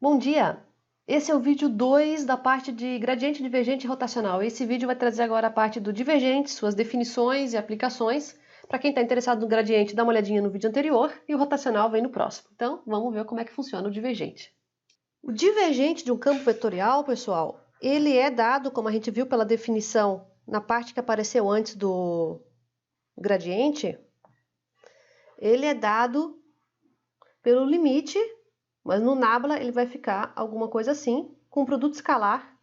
Bom dia! Esse é o vídeo 2 da parte de gradiente, divergente e rotacional. Esse vídeo vai trazer agora a parte do divergente, suas definições e aplicações. Para quem está interessado no gradiente, dá uma olhadinha no vídeo anterior e o rotacional vem no próximo. Então, vamos ver como é que funciona o divergente. O divergente de um campo vetorial, pessoal, ele é dado, como a gente viu pela definição na parte que apareceu antes do gradiente, ele é dado pelo limite, mas no nabla ele vai ficar alguma coisa assim, com um produto escalar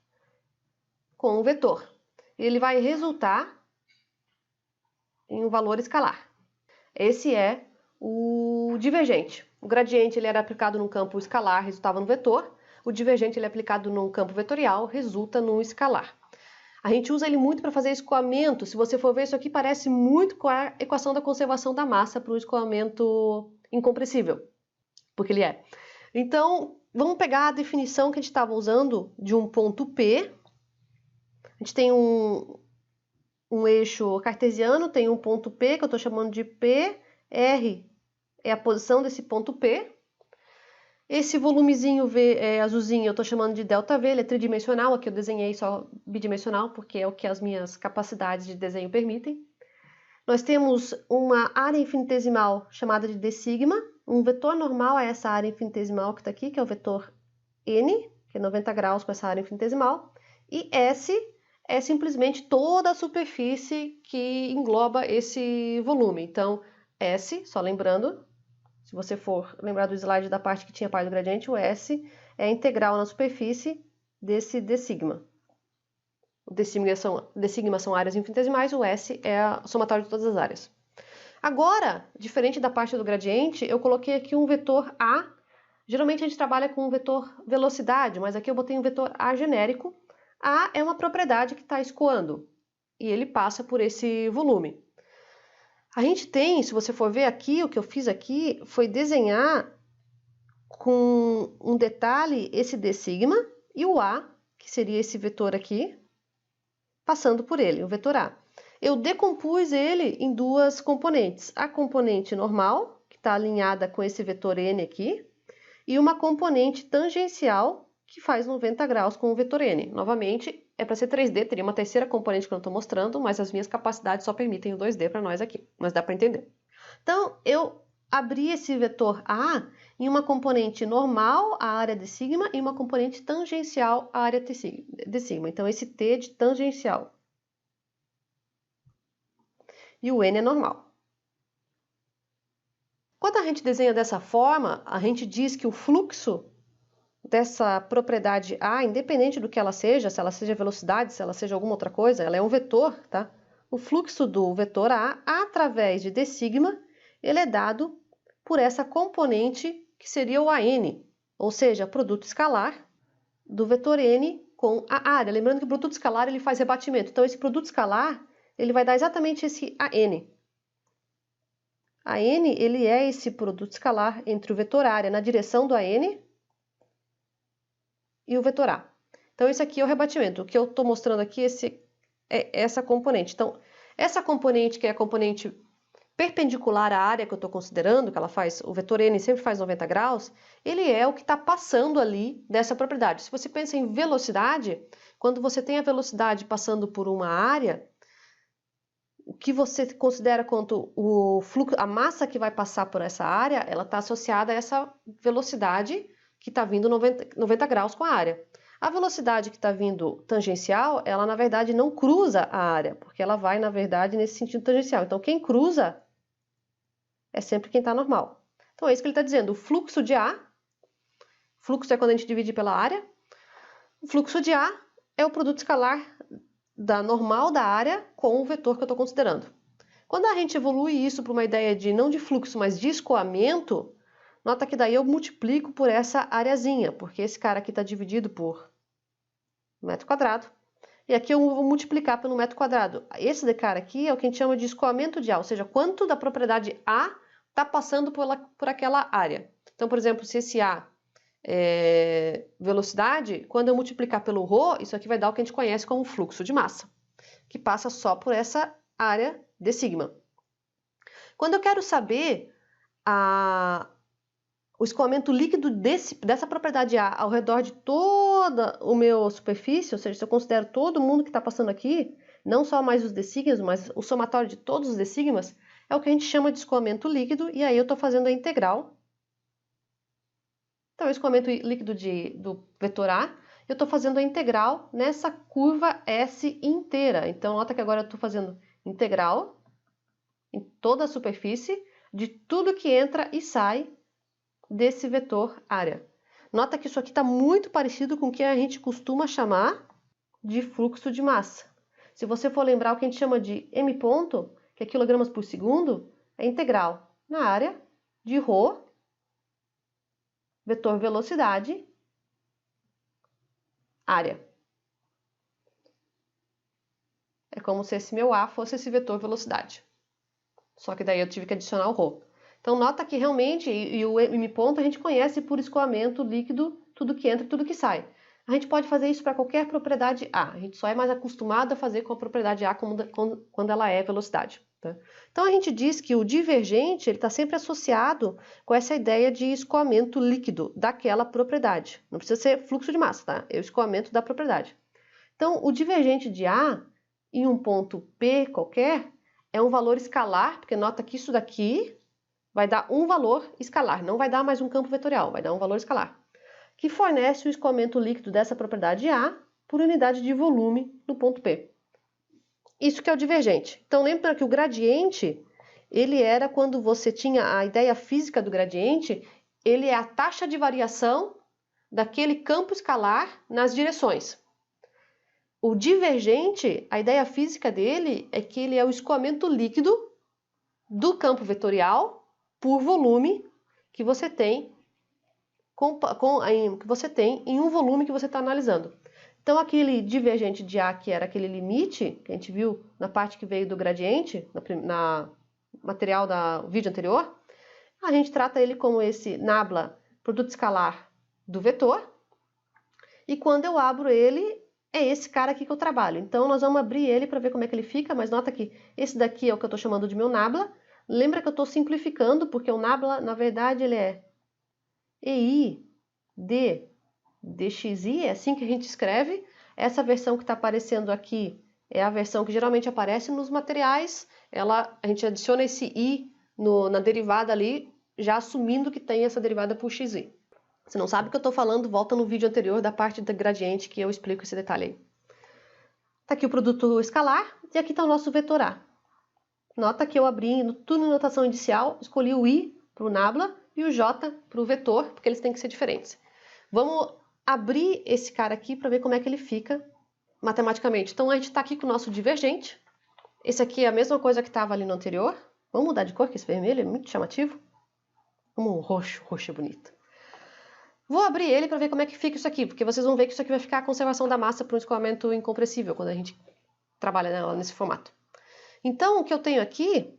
com um vetor. Ele vai resultar em um valor escalar. Esse é o divergente. O gradiente ele era aplicado num campo escalar, resultava no vetor. O divergente ele é aplicado num campo vetorial, resulta num escalar. A gente usa ele muito para fazer escoamento. Se você for ver, isso aqui parece muito com a equação da conservação da massa para o escoamento incompressível, porque ele é. Então, vamos pegar a definição que a gente estava usando de um ponto P. A gente tem um eixo cartesiano, tem um ponto P, que eu estou chamando de P. R é a posição desse ponto P. Esse volumezinho azulzinho eu estou chamando de ΔV, ele é tridimensional. Aqui eu desenhei só bidimensional, porque é o que as minhas capacidades de desenho permitem. Nós temos uma área infinitesimal chamada de d sigma. Um vetor normal é essa área infinitesimal que está aqui, que é o vetor n, que é 90 graus com essa área infinitesimal. E S é simplesmente toda a superfície que engloba esse volume. Então, S, só lembrando, se você for lembrar do slide da parte que tinha pai do gradiente, o S é a integral na superfície desse d sigma. O d sigma são áreas infinitesimais, o S é a somatória de todas as áreas. Agora, diferente da parte do gradiente, eu coloquei aqui um vetor A. Geralmente a gente trabalha com um vetor velocidade, mas aqui eu botei um vetor A genérico. A é uma propriedade que está escoando e ele passa por esse volume. A gente tem, se você for ver aqui, o que eu fiz aqui foi desenhar com um detalhe esse d sigma e o A, que seria esse vetor aqui, passando por ele, o vetor A. Eu decompus ele em duas componentes. A componente normal, que está alinhada com esse vetor n aqui, e uma componente tangencial, que faz 90 graus com o vetor n. Novamente, é para ser 3D, teria uma terceira componente que eu não estou mostrando, mas as minhas capacidades só permitem o 2D para nós aqui, mas dá para entender. Então, eu abri esse vetor A em uma componente normal, a área d sigma, e uma componente tangencial, a área d sigma. Então, esse T de tangencial. E o n é normal. Quando a gente desenha dessa forma, a gente diz que o fluxo dessa propriedade A, independente do que ela seja, se ela seja velocidade, se ela seja alguma outra coisa, ela é um vetor, tá? O fluxo do vetor A, através de d sigma, ele é dado por essa componente que seria o AN, ou seja, produto escalar do vetor n com a área. Lembrando que o produto escalar ele faz rebatimento. Então, esse produto escalar ele vai dar exatamente esse AN. AN ele é esse produto escalar entre o vetor área na direção do AN e o vetor A. Então, esse aqui é o rebatimento. O que eu estou mostrando aqui é essa componente. Então, essa componente, que é a componente perpendicular à área que eu estou considerando, que ela faz, o vetor n sempre faz 90 graus, ele é o que está passando ali dessa propriedade. Se você pensa em velocidade, quando você tem a velocidade passando por uma área, o que você considera quanto o fluxo, a massa que vai passar por essa área, ela está associada a essa velocidade que está vindo 90 graus com a área. A velocidade que está vindo tangencial, ela na verdade não cruza a área, porque ela vai na verdade nesse sentido tangencial. Então quem cruza é sempre quem está normal. Então é isso que ele está dizendo, o fluxo de A, fluxo é quando a gente divide pela área, o fluxo de A é o produto escalar da normal da área com o vetor que eu estou considerando. Quando a gente evolui isso para uma ideia de não de fluxo, mas de escoamento, nota que daí eu multiplico por essa areazinha, porque esse cara aqui está dividido por metro quadrado, e aqui eu vou multiplicar pelo metro quadrado. Esse cara aqui é o que a gente chama de escoamento de A, ou seja, quanto da propriedade A está passando por aquela área. Então, por exemplo, se esse A é velocidade, quando eu multiplicar pelo ρ, isso aqui vai dar o que a gente conhece como fluxo de massa, que passa só por essa área d sigma. Quando eu quero saber o escoamento líquido dessa propriedade A ao redor de toda a minha superfície, ou seja, se eu considero todo mundo que está passando aqui, não só mais os dessigmas, mas o somatório de todos os dessigmas, é o que a gente chama de escoamento líquido, e aí eu estou fazendo a integral. Então, o escoamento líquido do vetor A, eu estou fazendo a integral nessa curva S inteira. Então, nota que agora eu estou fazendo integral em toda a superfície de tudo que entra e sai desse vetor área. Nota que isso aqui está muito parecido com o que a gente costuma chamar de fluxo de massa. Se você for lembrar o que a gente chama de m ponto, que é quilogramas por segundo, é integral na área de ρ, vetor velocidade, área. É como se esse meu A fosse esse vetor velocidade. Só que daí eu tive que adicionar o ρ. Então, nota que realmente, e o m ponto a gente conhece por escoamento líquido, tudo que entra e tudo que sai. A gente pode fazer isso para qualquer propriedade A. A gente só é mais acostumado a fazer com a propriedade A quando ela é velocidade. Tá? Então, a gente diz que o divergente está sempre associado com essa ideia de escoamento líquido daquela propriedade. Não precisa ser fluxo de massa, tá? É o escoamento da propriedade. Então, o divergente de A em um ponto P qualquer é um valor escalar, porque nota que isso daqui vai dar um valor escalar, não vai dar mais um campo vetorial, vai dar um valor escalar, que fornece o escoamento líquido dessa propriedade A por unidade de volume no ponto P. Isso que é o divergente. Então, lembra que o gradiente, ele era quando você tinha a ideia física do gradiente, ele é a taxa de variação daquele campo escalar nas direções. O divergente, a ideia física dele é que ele é o escoamento líquido do campo vetorial por volume que você tem em um volume que você está analisando. Então, aquele divergente de A, que era aquele limite, que a gente viu na parte que veio do gradiente, na material do vídeo anterior, a gente trata ele como esse nabla, produto escalar do vetor, e quando eu abro ele, é esse cara aqui que eu trabalho. Então, nós vamos abrir ele para ver como é que ele fica, mas nota que esse daqui é o que eu estou chamando de meu nabla. Lembra que eu estou simplificando, porque o nabla, na verdade, ele é EI dxi, é assim que a gente escreve. Essa versão que está aparecendo aqui é a versão que geralmente aparece nos materiais. A gente adiciona esse i na derivada ali, já assumindo que tem essa derivada por xi. Se não sabe o que eu estou falando, volta no vídeo anterior da parte do gradiente que eu explico esse detalhe aí. Está aqui o produto escalar e aqui está o nosso vetor A. Nota que eu abri tudo em notação inicial, escolhi o i para o nabla e o j para o vetor, porque eles têm que ser diferentes. Vamos abrir esse cara aqui para ver como é que ele fica matematicamente. Então, a gente está aqui com o nosso divergente. Esse aqui é a mesma coisa que estava ali no anterior. Vamos mudar de cor, que esse vermelho é muito chamativo. Vamos roxo, roxo é bonito. Vou abrir ele para ver como é que fica isso aqui, porque vocês vão ver que isso aqui vai ficar a conservação da massa para um escoamento incompressível, quando a gente trabalha nesse formato. Então, o que eu tenho aqui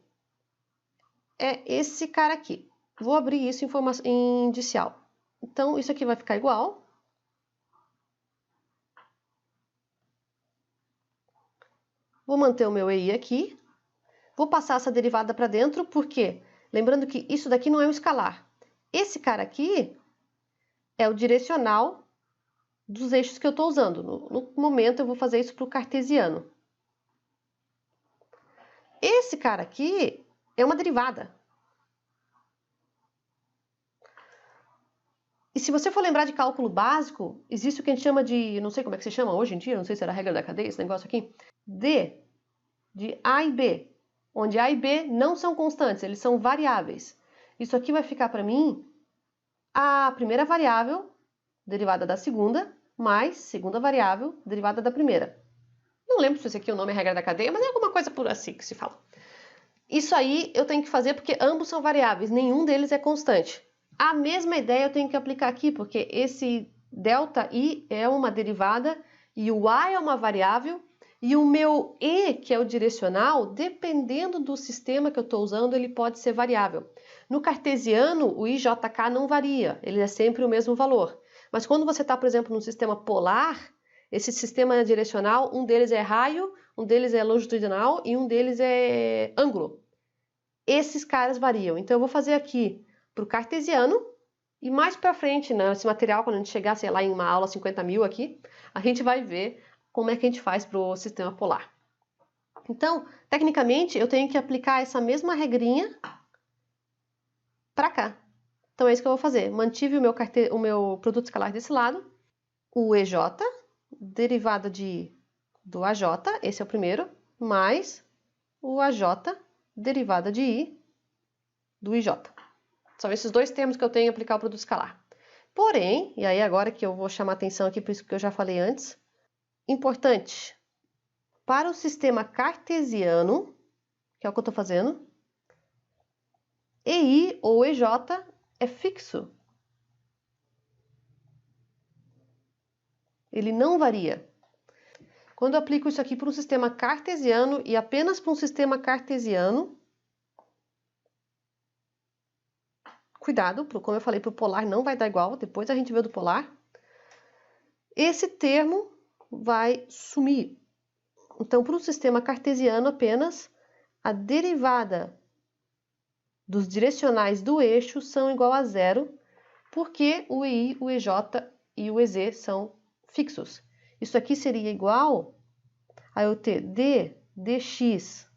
é esse cara aqui. Vou abrir isso em indicial. Então, isso aqui vai ficar igual. Vou manter o meu EI aqui. Vou passar essa derivada para dentro, porque, lembrando que isso daqui não é um escalar. Esse cara aqui é o direcional dos eixos que eu estou usando. No momento, eu vou fazer isso para o cartesiano. Esse cara aqui é uma derivada. E se você for lembrar de cálculo básico, existe o que a gente chama de, não sei como é que se chama hoje em dia, não sei se era a regra da cadeia, esse negócio aqui, D de A e B, onde A e B não são constantes, eles são variáveis. Isso aqui vai ficar para mim a primeira variável, derivada da segunda, mais segunda variável, derivada da primeira. Não lembro se esse aqui é o nome é regra da cadeia, mas é alguma coisa por assim que se fala. Isso aí eu tenho que fazer porque ambos são variáveis, nenhum deles é constante. A mesma ideia eu tenho que aplicar aqui, porque esse ΔI é uma derivada e o A é uma variável, e o meu E, que é o direcional, dependendo do sistema que eu estou usando, ele pode ser variável. No cartesiano, o IJK não varia, ele é sempre o mesmo valor. Mas quando você está, por exemplo, num sistema polar, esse sistema direcional, um deles é raio, um deles é longitudinal e um deles é ângulo. Esses caras variam. Então, eu vou fazer aqui para o cartesiano E mais para frente, nesse material, quando a gente chegar, sei lá, em uma aula 50.000 aqui, a gente vai ver como é que a gente faz para o sistema polar. Então, tecnicamente, eu tenho que aplicar essa mesma regrinha para cá. Então é isso que eu vou fazer. Mantive o meu produto escalar desse lado, o EJ, derivada do AJ, esse é o primeiro, mais o AJ, derivada de I, do IJ. São esses dois termos que eu tenho que aplicar o produto escalar. Porém, e aí agora que eu vou chamar atenção aqui para isso que eu já falei antes, importante, para o sistema cartesiano, que é o que eu estou fazendo, EI ou EJ é fixo. Ele não varia. Quando eu aplico isso aqui para um sistema cartesiano e apenas para um sistema cartesiano, cuidado, como eu falei, para o polar não vai dar igual, depois a gente vê do polar, esse termo vai sumir. Então, para o sistema cartesiano apenas, a derivada dos direcionais do eixo são igual a zero, porque o EI, o EJ e o EZ são fixos. Isso aqui seria igual a eu ter d dx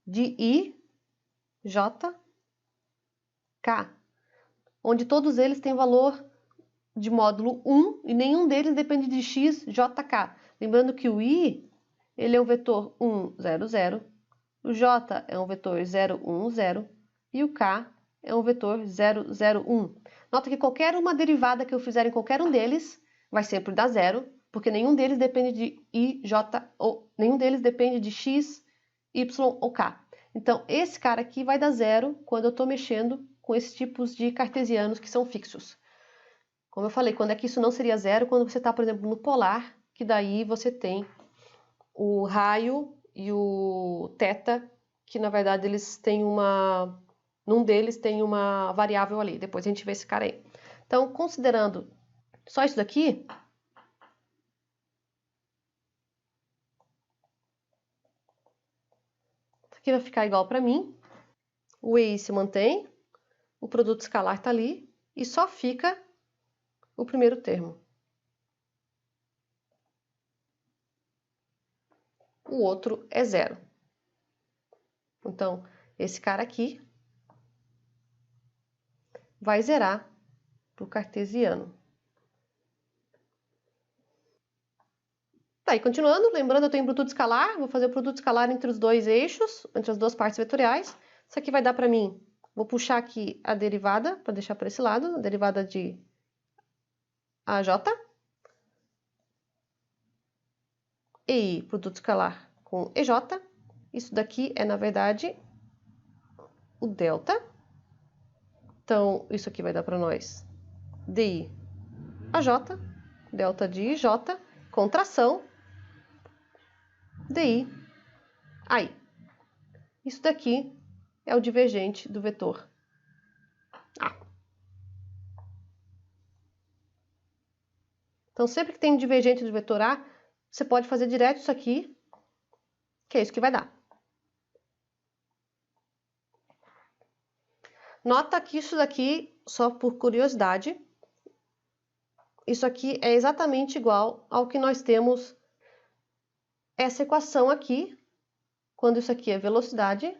de I, J, K, onde todos eles têm valor de módulo 1 e nenhum deles depende de x, j, k. Lembrando que o I ele é um vetor 1, 0, 0, o j é um vetor 0, 1, 0 e o k é um vetor 0, 0, 1. Nota que qualquer uma derivada que eu fizer em qualquer um deles vai sempre dar zero, porque nenhum deles depende de I, J, ou nenhum deles depende de X, Y ou K. Então, esse cara aqui vai dar zero quando eu estou mexendo com esses tipos de cartesianos que são fixos. Como eu falei, quando é que isso não seria zero? Quando você está, por exemplo, no polar, que daí você tem o raio e o θ, que na verdade eles têm uma... Num deles tem uma variável ali. Depois a gente vê esse cara aí. Então, considerando só isso daqui, aqui vai ficar igual para mim. O EI se mantém, o produto escalar está ali e só fica o primeiro termo. O outro é zero. Então, esse cara aqui vai zerar para o cartesiano. Daí, continuando, lembrando, eu tenho produto escalar, vou fazer o produto escalar entre os dois eixos, entre as duas partes vetoriais. Isso aqui vai dar para mim, vou puxar aqui a derivada, para deixar para esse lado, a derivada de AJ. EI, produto escalar com EJ. Isso daqui é, na verdade, o delta. Então, isso aqui vai dar para nós DI AJ, delta de IJ, contração, DI AI. Isso daqui é o divergente do vetor A. Então, sempre que tem um divergente do vetor A, você pode fazer direto isso aqui, que é isso que vai dar. Nota que isso daqui, só por curiosidade, isso aqui é exatamente igual ao que nós temos essa equação aqui, quando isso aqui é velocidade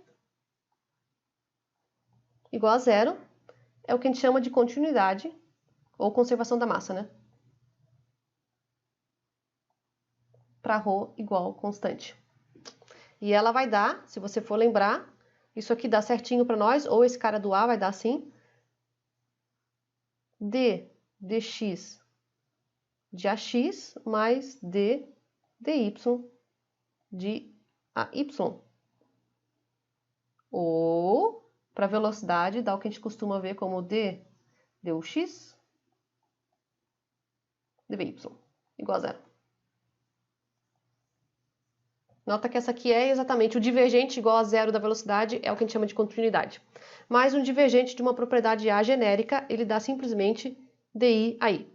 igual a zero, é o que a gente chama de continuidade, ou conservação da massa, né? Para ρ igual constante. E ela vai dar, se você for lembrar, isso aqui dá certinho para nós, ou esse cara do A vai dar assim, d dx de AX mais d dy de AY. Ou, para velocidade, dá o que a gente costuma ver como d dux dvy, igual a zero. Nota que essa aqui é exatamente o divergente igual a zero da velocidade, é o que a gente chama de continuidade. Mas um divergente de uma propriedade A genérica, ele dá simplesmente DI AI.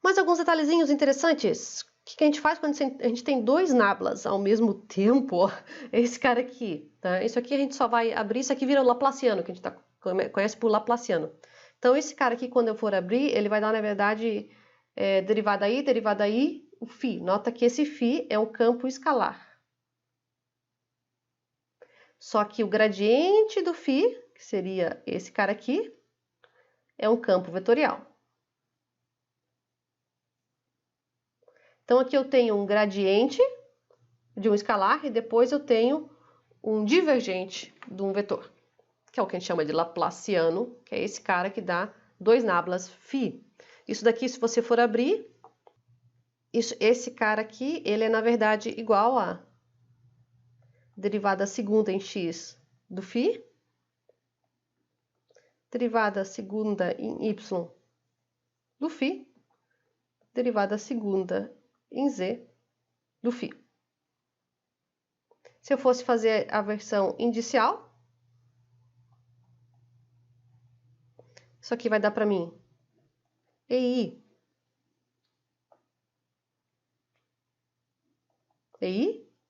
Mais alguns detalhezinhos interessantes. O que a gente faz quando a gente tem dois nablas ao mesmo tempo? Esse cara aqui, tá? Isso aqui a gente só vai abrir, isso aqui vira o Laplaciano, que a gente conhece por Laplaciano. Então, esse cara aqui, quando eu for abrir, ele vai dar, na verdade, derivada aí, o φ. Nota que esse φ é um campo escalar. Só que o gradiente do φ, que seria esse cara aqui, é um campo vetorial. Então, aqui eu tenho um gradiente de um escalar e depois eu tenho um divergente de um vetor, que é o que a gente chama de laplaciano, que é esse cara que dá 2 nablas φ. Isso daqui, se você for abrir, esse cara aqui, ele é, na verdade, igual a derivada segunda em x do φ, derivada segunda em y do φ, derivada segunda em z do φ. Se eu fosse fazer a versão indicial, isso aqui vai dar para mim EI,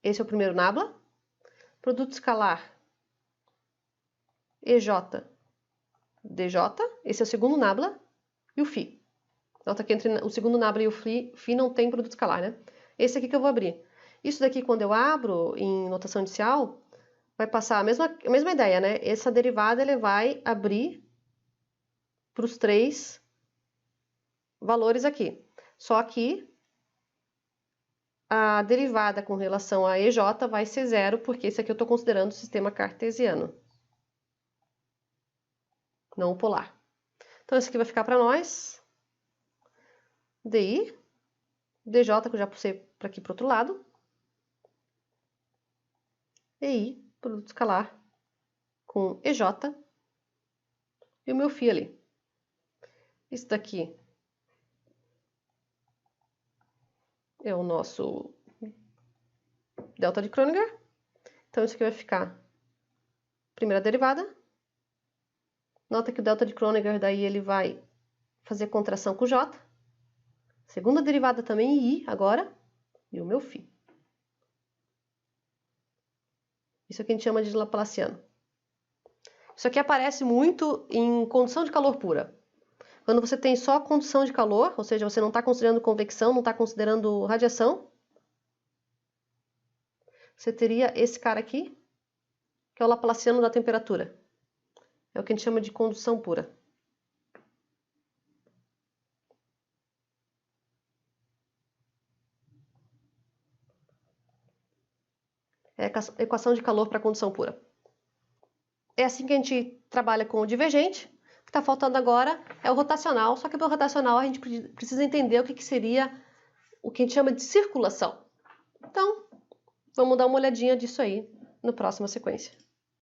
esse é o primeiro nabla, produto escalar EJ, DJ, esse é o segundo nabla, e o φ. Nota que entre o segundo nabla e o φ não tem produto escalar, né? Esse aqui que eu vou abrir. Isso daqui, quando eu abro em notação inicial, vai passar a mesma ideia, né? Essa derivada ele vai abrir para os 3 valores aqui. Só que a derivada com relação a EJ vai ser 0, porque esse aqui eu estou considerando o sistema cartesiano, não o polar. Então, esse aqui vai ficar para nós DI, DJ, que eu já puxei para aqui para o outro lado, EI, produto escalar, com EJ, e o meu φ ali. Isso daqui é o nosso delta de Kronecker. Então, isso aqui vai ficar primeira derivada. Nota que o delta de Kronecker, daí ele vai fazer contração com J. Segunda derivada também em I agora. E o meu φ. Isso aqui a gente chama de Laplaciano. Isso aqui aparece muito em condução de calor pura. Quando você tem só condução de calor, ou seja, você não está considerando convecção, não está considerando radiação, você teria esse cara aqui, que é o Laplaciano da temperatura. É o que a gente chama de condução pura. É a equação de calor para condução pura. É assim que a gente trabalha com o divergente. O que está faltando agora é o rotacional, só que para o rotacional a gente precisa entender o que seria o que a gente chama de circulação. Então, vamos dar uma olhadinha disso aí na próxima sequência.